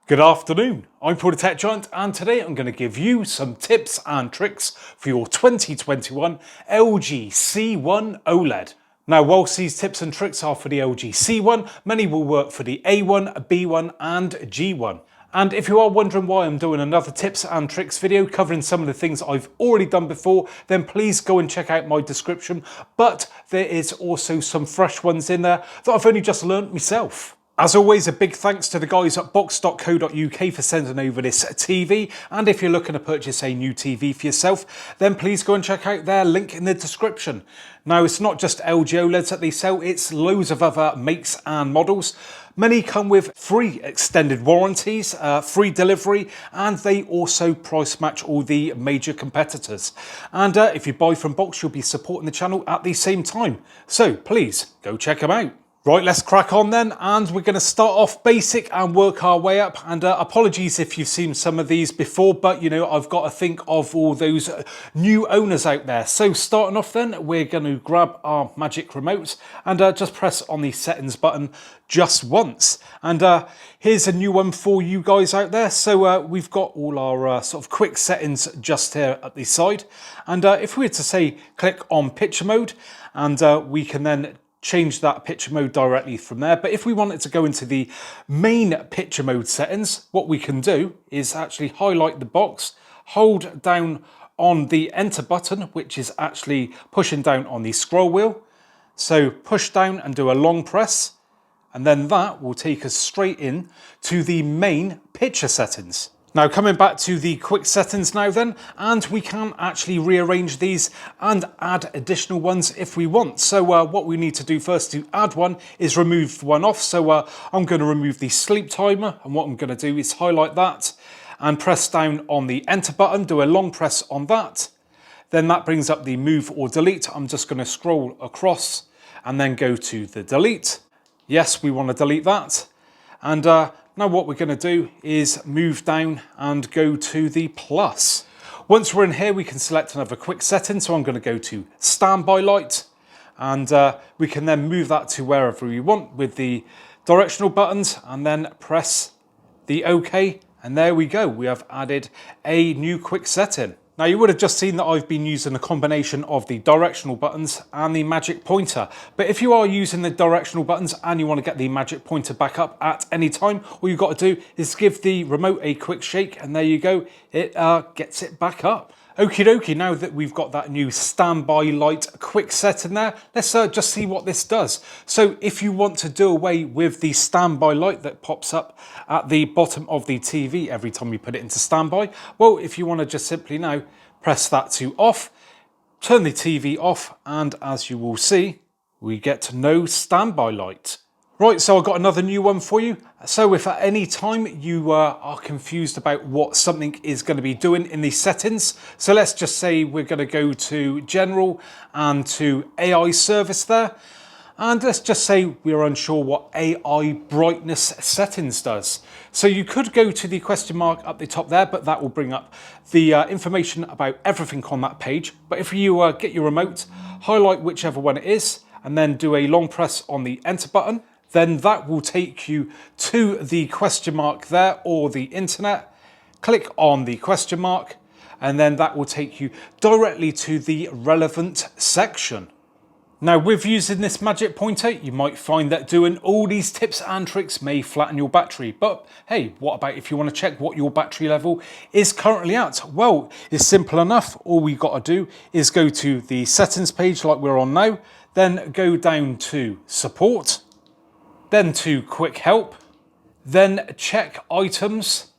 Good afternoon, I'm Paul the Tech Giant, and today I'm going to give you some tips and tricks for your 2021 LG C1 OLED. Now, whilst these tips and tricks are for the LG C1, many will work for the A1, B1 and G1. And if you are wondering why I'm doing another tips and tricks video covering some of the things I've already done before, then please go and check out my description. But there is also some fresh ones in there that I've only just learnt myself. As always, a big thanks to the guys at box.co.uk for sending over this TV. And if you're looking to purchase a new TV for yourself, then please go and check out their link in the description. Now, it's not just LG OLEDs that they sell, it's loads of other makes and models. Many come with free extended warranties, free delivery, and they also price match all the major competitors. And if you buy from Box, you'll be supporting the channel at the same time. So please go check them out. Right, let's crack on then, and we're going to start off basic and work our way up. And apologies if you've seen some of these before, but you know, I've got to think of all those new owners out there. So starting off then, we're going to grab our magic remote and just press on the settings button just once. And here's a new one for you guys out there. So we've got all our sort of quick settings just here at the side. And if we were to say click on picture mode, and we can then change that picture mode directly from there. But if we wanted to go into the main picture mode settings, what we can do is actually highlight the box, hold down on the enter button, which is actually pushing down on the scroll wheel. So push down and do a long press, and then that will take us straight in to the main picture settings. Now, coming back to the quick settings now then, and we can actually rearrange these and add additional ones if we want. So what we need to do first to add one is remove one off. So I'm going to remove the sleep timer, and what I'm going to do is highlight that and press down on the enter button, do a long press on that. Then that brings up the move or delete. I'm just going to scroll across and then go to the delete. Yes, we want to delete that. And now what we're going to do is move down and go to the plus. Once we're in here, we can select another quick setting. So I'm going to go to standby light, and we can then move that to wherever we want with the directional buttons, and then press the OK. And there we go. We have added a new quick setting. Now, you would have just seen that I've been using a combination of the directional buttons and the magic pointer. But if you are using the directional buttons and you want to get the magic pointer back up at any time, all you've got to do is give the remote a quick shake, and there you go. It gets it back up. Okie dokie, now that we've got that new standby light quick setting there, let's just see what this does. So if you want to do away with the standby light that pops up at the bottom of the TV every time you put it into standby, well, if you want to just simply now press that to off, turn the TV off, and as you will see, we get no standby light. Right, so I've got another new one for you. So if at any time you are confused about what something is going to be doing in the settings, so let's just say we're going to go to General and to AI Service there. And let's just say we're unsure what AI brightness settings does. So you could go to the question mark up the top there, but that will bring up the information about everything on that page. But if you get your remote, highlight whichever one it is, and then do a long press on the enter button, then that will take you to the question mark there, or the internet. Click on the question mark, and then that will take you directly to the relevant section. Now, with using this magic pointer, you might find that doing all these tips and tricks may flatten your battery. But hey, what about if you want to check what your battery level is currently at? Well, it's simple enough. All we got to do is go to the settings page like we're on now, then go down to support, then to quick help, then check items,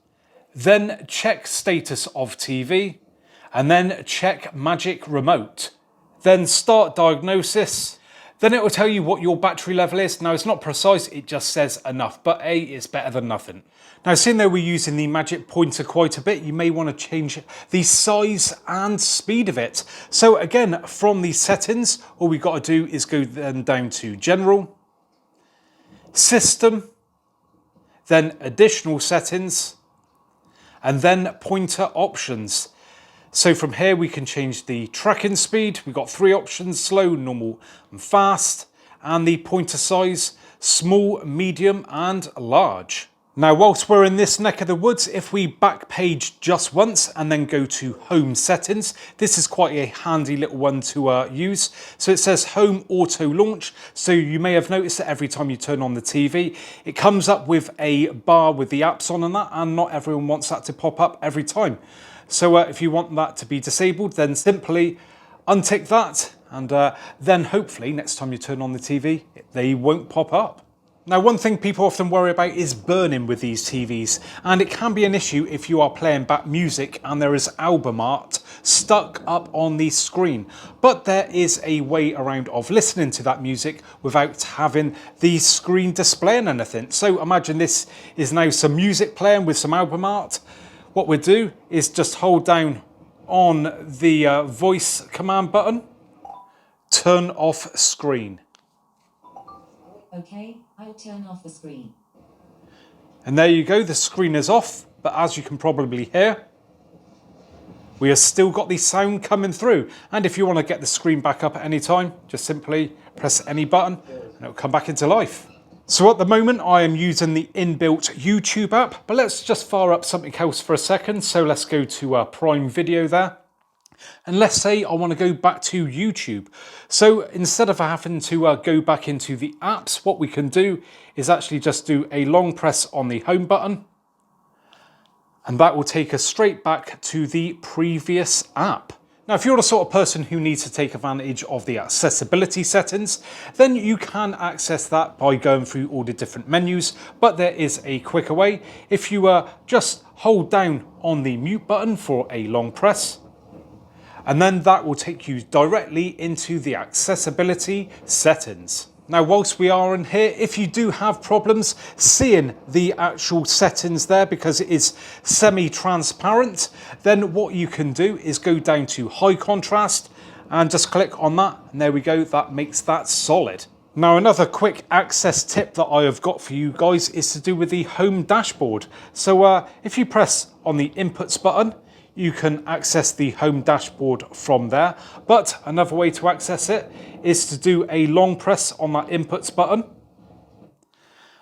then check status of TV, and then check magic remote. Then start diagnosis. Then it will tell you what your battery level is. Now, it's not precise, it just says enough, but A is better than nothing. Now, seeing though we're using the magic pointer quite a bit, you may want to change the size and speed of it. So again, from the settings, all we got to do is go then down to General, System, then Additional Settings, and then Pointer Options. So from here we can change the tracking speed. We've got 3 options: slow, normal and fast, and the pointer size, small, medium and large. Now, whilst we're in this neck of the woods, if we back page just once and then go to Home Settings, this is quite a handy little one to use. So it says Home Auto Launch. So you may have noticed that every time you turn on the TV, it comes up with a bar with the apps on and that, and not everyone wants that to pop up every time. So if you want that to be disabled, then simply untick that, and then hopefully next time you turn on the TV, they won't pop up. Now, one thing people often worry about is burning with these TVs, and it can be an issue if you are playing back music and there is album art stuck up on the screen. But there is a way around of listening to that music without having the screen displaying anything. So imagine this is now some music playing with some album art. What we'll do is just hold down on the voice command button, turn off screen. Okay, I'll turn off the screen. And there you go, the screen is off, but as you can probably hear, we have still got the sound coming through. And if you want to get the screen back up at any time, just simply press any button and it'll come back into life. So at the moment I am using the inbuilt YouTube app, but let's just fire up something else for a second. So let's go to Prime Video there. And let's say I want to go back to YouTube. So instead of having to go back into the apps, what we can do is actually just do a long press on the home button. And that will take us straight back to the previous app. Now, if you're the sort of person who needs to take advantage of the accessibility settings, then you can access that by going through all the different menus, but there is a quicker way. If you just hold down on the mute button for a long press, and then that will take you directly into the accessibility settings. Now, whilst we are in here, if you do have problems seeing the actual settings there because it is semi-transparent, then what you can do is go down to high contrast and just click on that. And there we go, that makes that solid. Now, another quick access tip that I have got for you guys is to do with the home dashboard. So if you press on the inputs button, you can access the home dashboard from there. But another way to access it is to do a long press on that inputs button,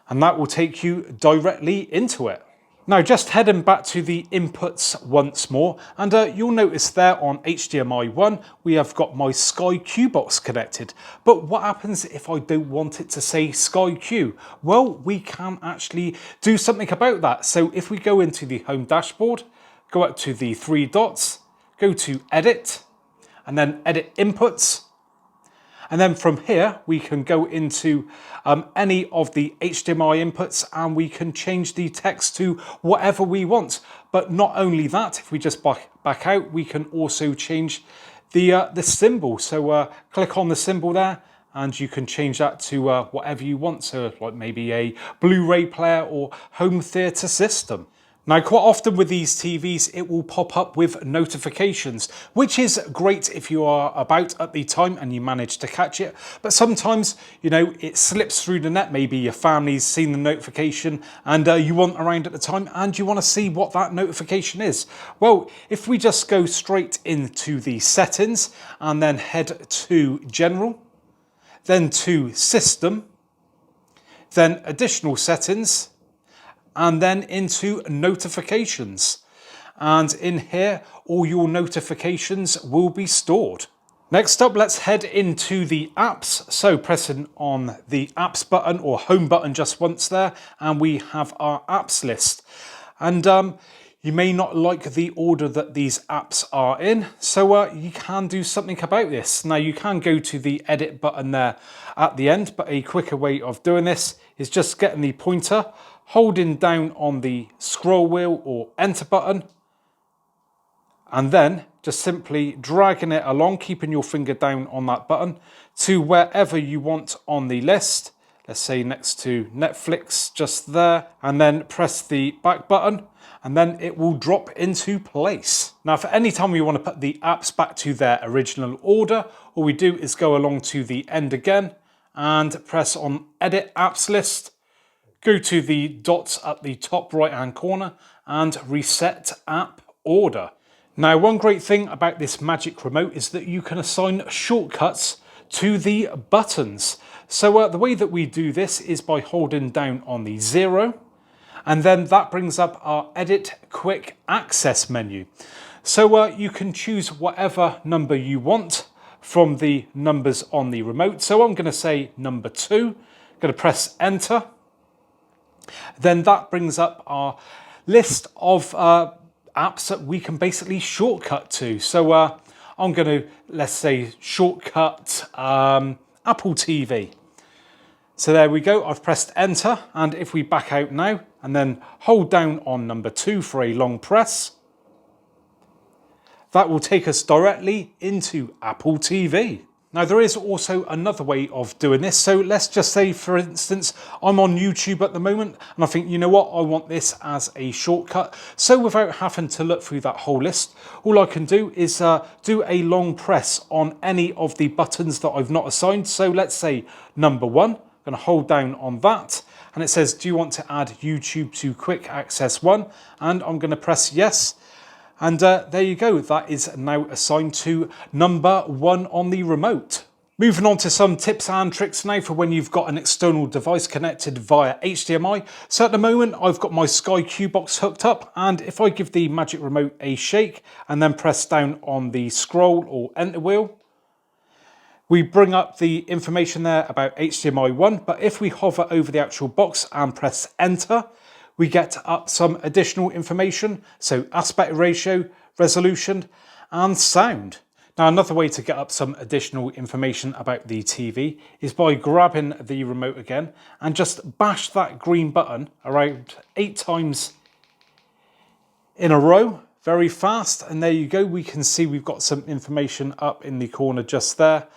and that will take you directly into it. Now, just heading back to the inputs once more, and you'll notice there on HDMI 1, we have got my Sky Q box connected. But what happens if I don't want it to say Sky Q? Well, we can actually do something about that. So if we go into the home dashboard, go up to the three dots, go to Edit, and then Edit Inputs. And then from here, we can go into any of the HDMI inputs and we can change the text to whatever we want. But not only that, if we just back out, we can also change the symbol. So click on the symbol there and you can change that to whatever you want. So like maybe a Blu-ray player or home theater system. Now, quite often with these TVs, it will pop up with notifications, which is great if you are about at the time and you manage to catch it. But sometimes, you know, it slips through the net. Maybe your family's seen the notification and you weren't around at the time and you want to see what that notification is. Well, if we just go straight into the settings and then head to General, then to System, then Additional Settings, and then into notifications. And in here, all your notifications will be stored. Next up, let's head into the apps. So pressing on the apps button or home button just once there, and we have our apps list. And you may not like the order that these apps are in, so you can do something about this. Now, you can go to the edit button there at the end, but a quicker way of doing this is just getting the pointer, holding down on the scroll wheel or enter button, and then just simply dragging it along, keeping your finger down on that button to wherever you want on the list. Let's say next to Netflix, just there, and then press the back button, and then it will drop into place. Now, for any time we want to put the apps back to their original order, all we do is go along to the end again and press on Edit Apps List, go to the dots at the top right hand corner and reset app order. Now, one great thing about this magic remote is that you can assign shortcuts to the buttons. So the way that we do this is by holding down on the 0, And then that brings up our Edit Quick Access menu. So you can choose whatever number you want from the numbers on the remote. So I'm going to say number 2, going to press enter. Then that brings up our list of apps that we can basically shortcut to. So I'm going to, let's say, shortcut Apple TV. So there we go, I've pressed enter, and if we back out now and then hold down on number 2 for a long press, that will take us directly into Apple TV. Now there is also another way of doing this. So let's just say, for instance, I'm on YouTube at the moment and I think, you know what, I want this as a shortcut. So without having to look through that whole list, all I can do is do a long press on any of the buttons that I've not assigned. So let's say number 1, I'm going to hold down on that. And it says, do you want to add YouTube to Quick Access 1? And I'm going to press yes. And there you go, that is now assigned to number 1 on the remote. Moving on to some tips and tricks now for when you've got an external device connected via HDMI. So at the moment I've got my Sky Q box hooked up, and if I give the Magic Remote a shake and then press down on the scroll or enter wheel, we bring up the information there about HDMI 1, but if we hover over the actual box and press enter, we get up some additional information, so aspect ratio, resolution, and sound. Now another way to get up some additional information about the TV is by grabbing the remote again and just bash that green button around 8 times in a row, very fast, and there you go, we can see we've got some information up in the corner just there,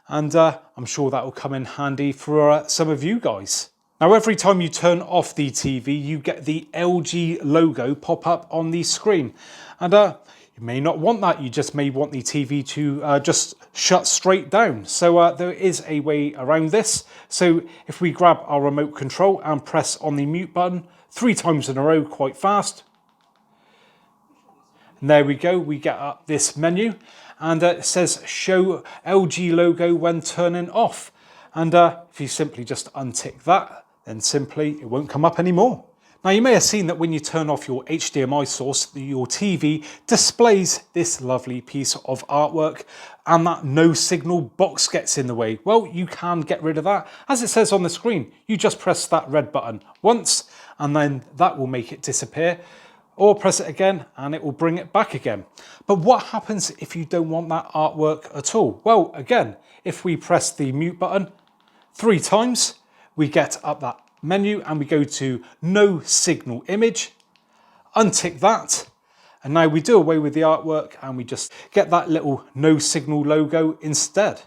and I'm sure that will come in handy for some of you guys. Now every time you turn off the TV, you get the LG logo pop up on the screen. And you may not want that, you just may want the TV to just shut straight down. So there is a way around this. So if we grab our remote control and press on the mute button 3 times in a row quite fast, and there we go, we get up this menu, and it says show LG logo when turning off. And if you simply just untick that, then simply it won't come up anymore. Now you may have seen that when you turn off your HDMI source, your TV displays this lovely piece of artwork and that no signal box gets in the way. Well, you can get rid of that. As it says on the screen, you just press that red button once and then that will make it disappear, or press it again and it will bring it back again. But what happens if you don't want that artwork at all? Well, again, if we press the mute button 3 times, we get up that menu and we go to no signal image, untick that, and now we do away with the artwork and we just get that little no signal logo instead.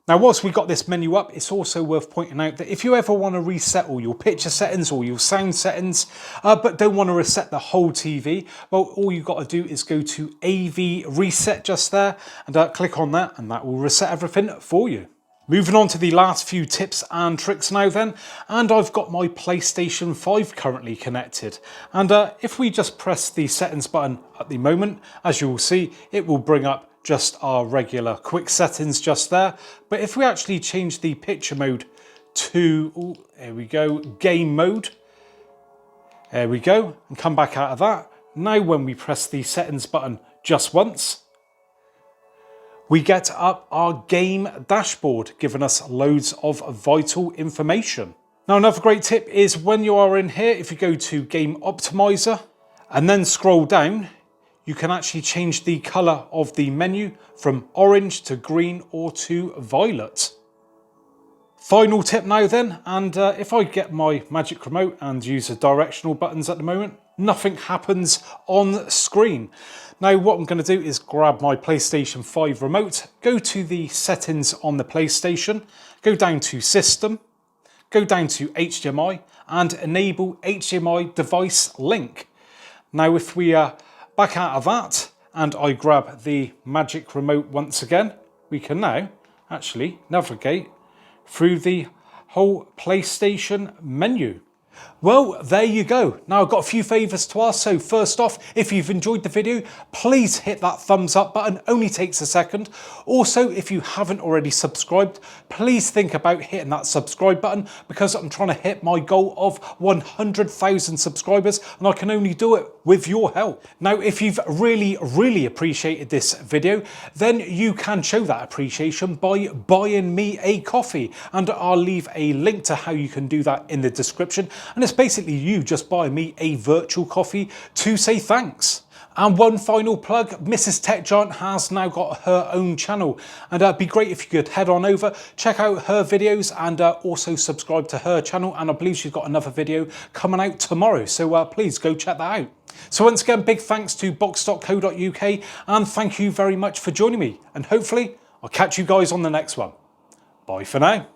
Now whilst we got this menu up, it's also worth pointing out that if you ever want to reset all your picture settings or your sound settings, but don't want to reset the whole TV, well, all you've got to do is go to AV Reset just there and click on that, and that will reset everything for you. Moving on to the last few tips and tricks now then, and I've got my PlayStation 5 currently connected, and if we just press the settings button at the moment, as you will see, it will bring up just our regular quick settings just there. But if we actually change the picture mode to, there we go, game mode, there we go, and come back out of that, now when we press the settings button just once, we get up our game dashboard, giving us loads of vital information. Now another great tip is when you are in here, if you go to Game Optimizer and then scroll down, you can actually change the colour of the menu from orange to green or to violet. Final tip now then, and if I get my Magic Remote and use the directional buttons at the moment, nothing happens on screen. Now what I'm going to do is grab my PlayStation 5 remote, go to the settings on the PlayStation, go down to System, go down to HDMI and enable HDMI device link. Now if we back out of that and I grab the Magic Remote once again, we can now actually navigate through the whole PlayStation menu. Well, there you go. Now I've got a few favours to ask. So first off, if you've enjoyed the video, please hit that thumbs up button. Only takes a second. Also, if you haven't already subscribed, please think about hitting that subscribe button because I'm trying to hit my goal of 100,000 subscribers and I can only do it with your help. Now, if you've really appreciated this video, then you can show that appreciation by buying me a coffee, and I'll leave a link to how you can do that in the description. And it's basically you just buying me a virtual coffee to say thanks. And one final plug, Mrs. Tech Giant has now got her own channel, and it'd be great if you could head on over, check out her videos, and also subscribe to her channel. And I believe she's got another video coming out tomorrow, so please go check that out. So once again, big thanks to box.co.uk, and thank you very much for joining me, and hopefully I'll catch you guys on the next one. Bye for now.